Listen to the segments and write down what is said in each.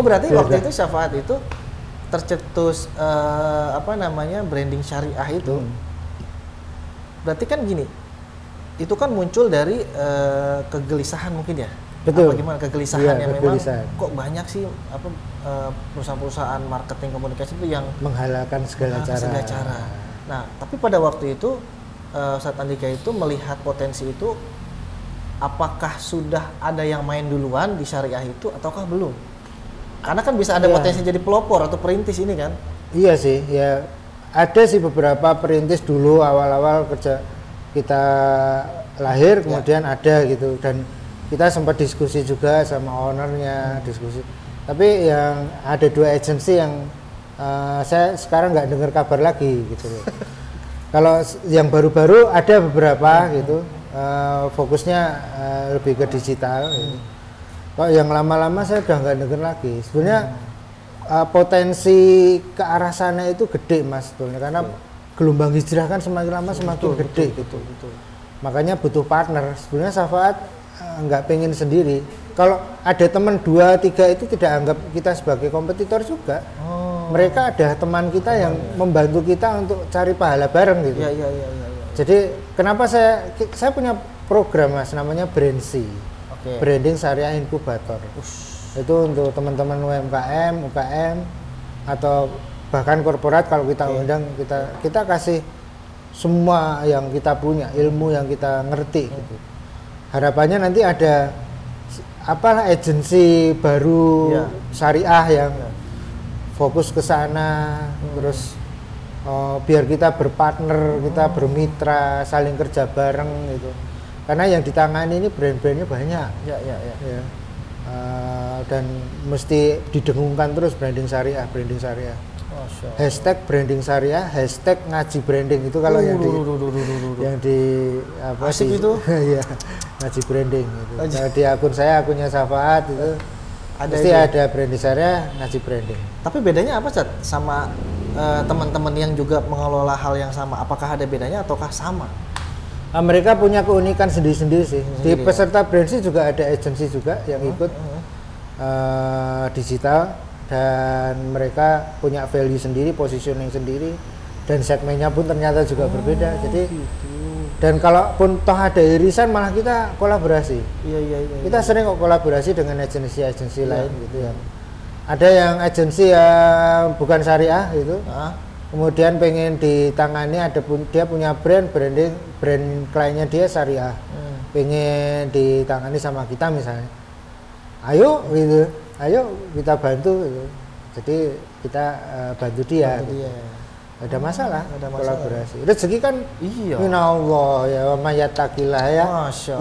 berarti waktu itu Syafaat itu tercetus branding syariah itu. Berarti kan gini, itu kan muncul dari kegelisahan mungkin ya. Betul. Apa gimana kegelisahan Iya, yang kegelisahan. memang kok banyak sih perusahaan-perusahaan marketing komunikasi itu yang menghalalkan segala cara. Nah, tapi pada waktu itu Ustadz Andika itu melihat potensi itu, apakah sudah ada yang main duluan di syariah itu ataukah belum? Karena kan bisa ada potensi jadi pelopor atau perintis ini kan? Iya sih, ya ada sih beberapa perintis dulu awal-awal kerja kita lahir, kemudian ada gitu, dan kita sempat diskusi juga sama ownernya, diskusi. Tapi yang ada 2 agensi yang saya sekarang nggak dengar kabar lagi gitu loh. Kalau yang baru-baru ada beberapa gitu, fokusnya lebih ke digital. Gitu. Kalau yang lama-lama saya udah nggak dengar lagi. Sebenarnya potensi ke arah sana itu gede mas, sebetulnya karena gelombang hijrah kan semakin lama semakin gede gitu. Makanya butuh partner. Sebenarnya Syafaat nggak pengen sendiri. Kalau ada teman 2-3 itu tidak anggap kita sebagai kompetitor juga. Mereka ada teman kita yang membantu kita untuk cari pahala bareng gitu. Iya. Jadi kenapa saya punya program mas, namanya Brandsi, Branding Syariah Inkubator. Itu untuk teman-teman UMKM, UKM atau bahkan korporat. Kalau kita undang, kita kasih semua yang kita punya, ilmu yang kita ngerti gitu. Harapannya nanti ada agensi baru syariah yang fokus ke sana, terus biar kita berpartner, kita bermitra, saling kerja bareng gitu. Karena yang ditangani ini brand-brandnya banyak. Ya. Dan mesti didengungkan terus branding syariah. Hashtag branding syariah, hashtag ngaji branding itu kalau yang di apa asik sih itu? ya, ngaji branding gitu. Kalau di akun saya, akunnya Syafaat itu pasti ada branding syariah, ngaji branding. Tapi bedanya apa Ustaz sama teman-teman yang juga mengelola hal yang sama? Apakah ada bedanya ataukah sama? Mereka punya keunikan sendiri-sendiri sih. Di peserta Brandsi juga ada agensi juga yang ikut digital, dan mereka punya value sendiri, positioning sendiri, dan segmennya pun ternyata juga berbeda. Jadi dan kalaupun toh ada irisan, malah kita kolaborasi. Kita sering kok kolaborasi dengan agensi-agensi lain gitu ya. Ada yang agensi yang bukan syariah gitu. Kemudian pengen ditangani, dia punya brand kliennya dia syariah, pengen ditangani sama kita misalnya, ayo kita bantu gitu. Jadi kita bantu dia. Ada masalah, kolaborasi. Rezeki kan minallah ya, wa mayatakillah ya,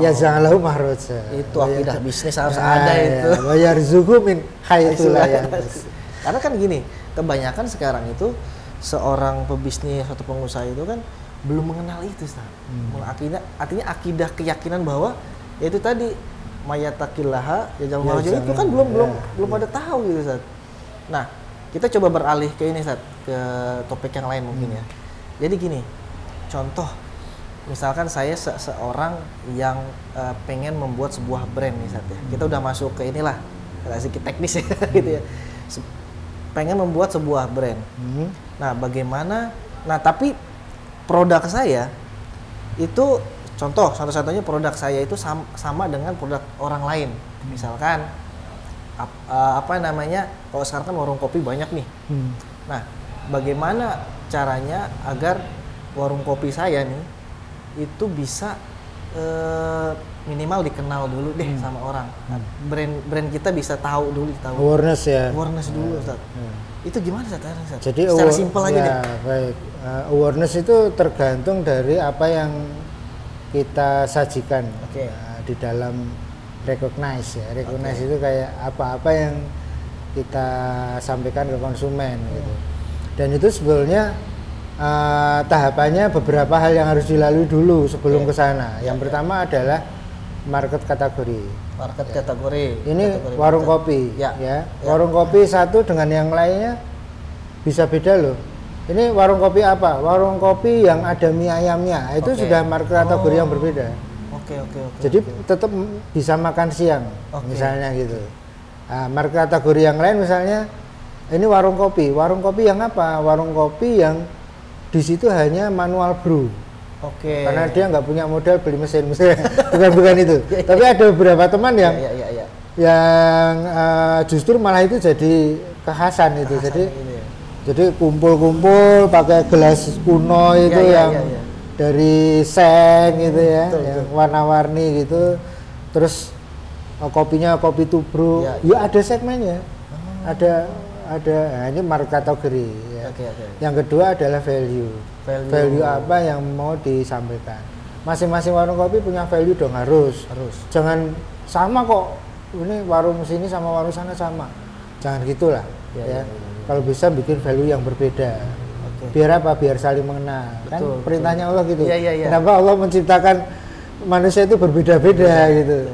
ya janganlah mahroja. Itu akidah bisnis harus ada itu. Wa yarzuqhu min haitsu la yahtasib. Karena kan gini, kebanyakan sekarang itu seorang pebisnis atau pengusaha itu kan belum mengenal itu, Ustaz. Artinya akidah keyakinan bahwa yaitu tadi mayatakillaha ya jamal itu kan belum pada tahu gitu, Ustaz. Nah, kita coba beralih ke ini, Ustaz, ke topik yang lain mungkin ya. Jadi gini, contoh misalkan saya seorang yang pengen membuat sebuah brand nih, Ustaz ya. Kita udah masuk ke inilah sedikit teknis ya gitu ya. Pengen membuat sebuah brand. Nah, bagaimana? Nah, tapi produk saya itu contoh-contohnya produk saya itu sama dengan produk orang lain. Misalkan kalau sekarang kan warung kopi banyak nih. Nah, bagaimana caranya agar warung kopi saya nih itu bisa minimal dikenal dulu deh sama orang. Brand kita bisa tahu dulu, awareness dulu, Ustaz. Itu gimana, Ustaz? Jadi secara simpel aja deh. Baik. Awareness itu tergantung dari apa yang kita sajikan di dalam recognize ya. Recognize itu kayak apa-apa yang kita sampaikan ke konsumen gitu. Dan itu sebetulnya tahapannya beberapa hal yang harus dilalui dulu sebelum ke sana. Yang pertama adalah market kategori. Ini kategori warung kopi ya. Warung kopi satu dengan yang lainnya bisa beda loh. Ini warung kopi apa? Warung kopi yang ada mie ayamnya. Itu sudah market kategori yang berbeda. Jadi tetap bisa makan siang misalnya gitu. Nah, merek kategori yang lain misalnya ini warung kopi yang apa? Warung kopi yang di situ hanya manual brew. Oke. Karena dia nggak punya modal beli mesin, bukan itu. Tapi ada beberapa teman yang justru malah itu jadi kekhasan itu. Jadi kumpul-kumpul pakai gelas kuno itu dari seng gitu ya, betul, yang warna-warni gitu. Terus kopinya kopi tubruk. Ya ada segmennya. Ada nah, ini market kategori ya. Yang kedua adalah value apa yang mau disampaikan. Masing-masing warung kopi punya value dong, harus. Jangan sama kok, ini warung sini sama warung sana sama, jangan gitulah ya. Kalau bisa bikin value yang berbeda. Biar apa? Biar saling mengenal. Kan perintahnya Allah gitu. Kenapa Allah menciptakan manusia itu berbeda-beda gitu.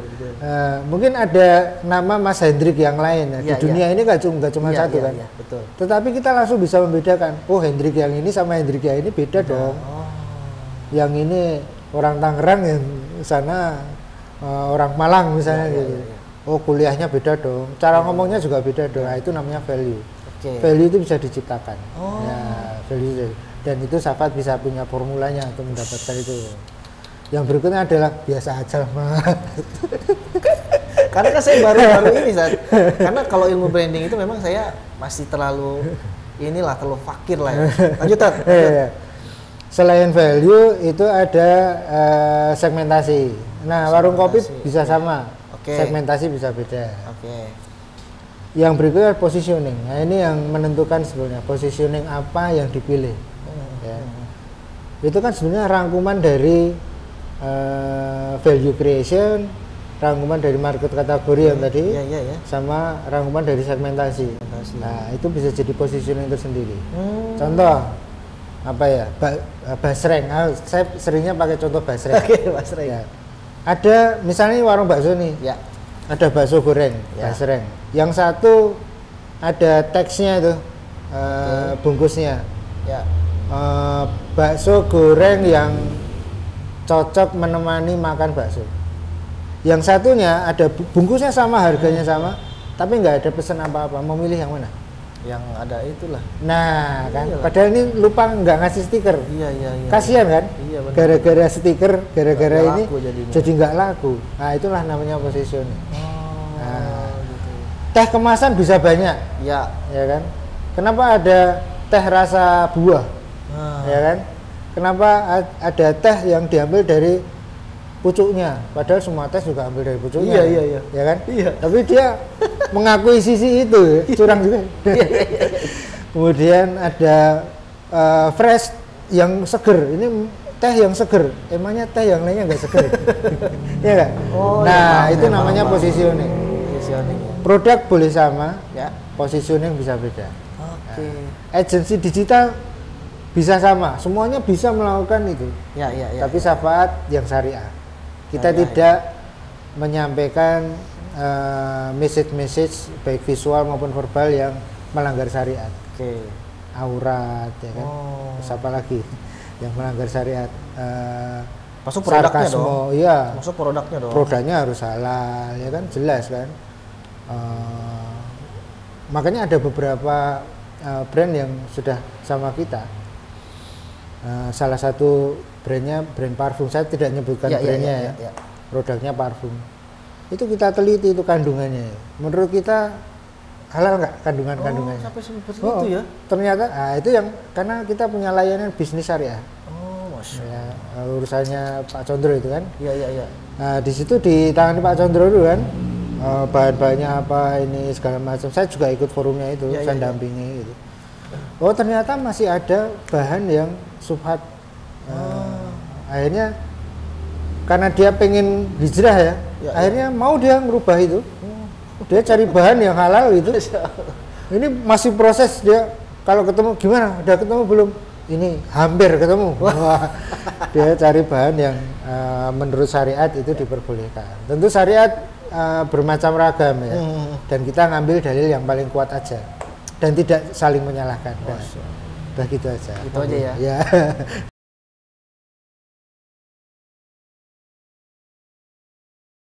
Mungkin ada nama Mas Hendrik yang lain ya. Di dunia ini nggak cuma satu kan. Betul. Tetapi kita langsung bisa membedakan. Oh, Hendrik yang ini sama Hendrik yang ini beda dong. Yang ini orang Tangerang, yang sana orang Malang misalnya gitu. Oh, kuliahnya beda dong. Cara ngomongnya juga beda dong. Nah, itu namanya value. Value itu bisa diciptakan. Ya, value. Dan itu Safat bisa punya formulanya untuk mendapatkan itu. Yang berikutnya adalah biasa aja mah. Karena kan saya baru ini Zat. Karena kalau ilmu branding itu memang saya masih terlalu fakir lah ya. Lanjutan. Selain value itu ada segmentasi. Nah, warung kopi bisa sama. Segmentasi bisa beda. Yang berikutnya positioning. Nah, ini yang menentukan sebenarnya positioning apa yang dipilih. Itu kan sebenarnya rangkuman dari value creation, rangkuman dari market kategori yang tadi, sama rangkuman dari segmentasi. Nah, itu bisa jadi positioning tersendiri. Contoh apa ya? Basreng. Saya seringnya pakai contoh basreng. Basreng. Ya. Ada misalnya warung bakso nih. Ada bakso goreng, basreng. Yang satu ada teksnya itu, bungkusnya. Bakso goreng yang cocok menemani makan bakso. Yang satunya ada bungkusnya sama, harganya sama, tapi nggak ada pesan apa-apa. Mau milih yang mana? Yang ada itulah. Nah, kan. Padahal ini lupa nggak ngasih stiker. Kasihan kan? Gara-gara stiker, gara-gara ini jadi nggak laku. Nah, itulah namanya positioning. Gitu. Teh kemasan bisa banyak. Ya kan? Kenapa ada teh rasa buah? Ya kan? Kenapa ada teh yang diambil dari pucuknya? Padahal semua teh juga ambil dari pucuknya. Ya kan? Tapi dia mengakui sisi itu, curang juga. Kemudian ada fresh yang seger. Ini teh yang seger. Emangnya teh yang lainnya nggak seger? Iya kan? Nah, itu namanya positioning. Produk boleh sama, positioning bisa beda. Agensi digital bisa sama, semuanya bisa melakukan itu. Tapi Syafaat yang syariah. Kita tidak menyampaikan message baik visual maupun verbal yang melanggar syariat. Aurat, ya kan. Terus apa lagi yang melanggar syariat? Masuk produknya sarkasmo, dong. Iya. Masuk produknya dong. Produknya harus halal, ya kan, jelas kan. Makanya ada beberapa brand yang sudah sama kita. Salah satu brandnya brand parfum, saya tidak nyebutkan brandnya ya. Produknya parfum. Itu kita teliti itu kandungannya. Menurut kita halal nggak kandungannya? Sampai seperti itu ya? Ternyata, itu yang karena kita punya layanan bisnis syariah. Masya ya, urusannya Pak Condro itu kan. Iya. Nah, di situ ditangani Pak Condro dulu kan. Bahan-bahannya apa ini segala macam. Saya juga ikut forumnya itu, saya dampingi gitu. Oh, ternyata masih ada bahan yang subhat. Akhirnya karena dia pengen hijrah ya, akhirnya mau dia merubah itu. Dia cari bahan yang halal gitu. Ini masih proses dia. Kalau ketemu gimana? Udah ketemu belum? Ini hampir ketemu. Wah, dia cari bahan yang menurut syariat itu diperbolehkan. Tentu syariat bermacam ragam ya. Dan kita ngambil dalil yang paling kuat aja. Dan tidak saling menyalahkan. Udah gitu aja. Itu aja ya. Ya.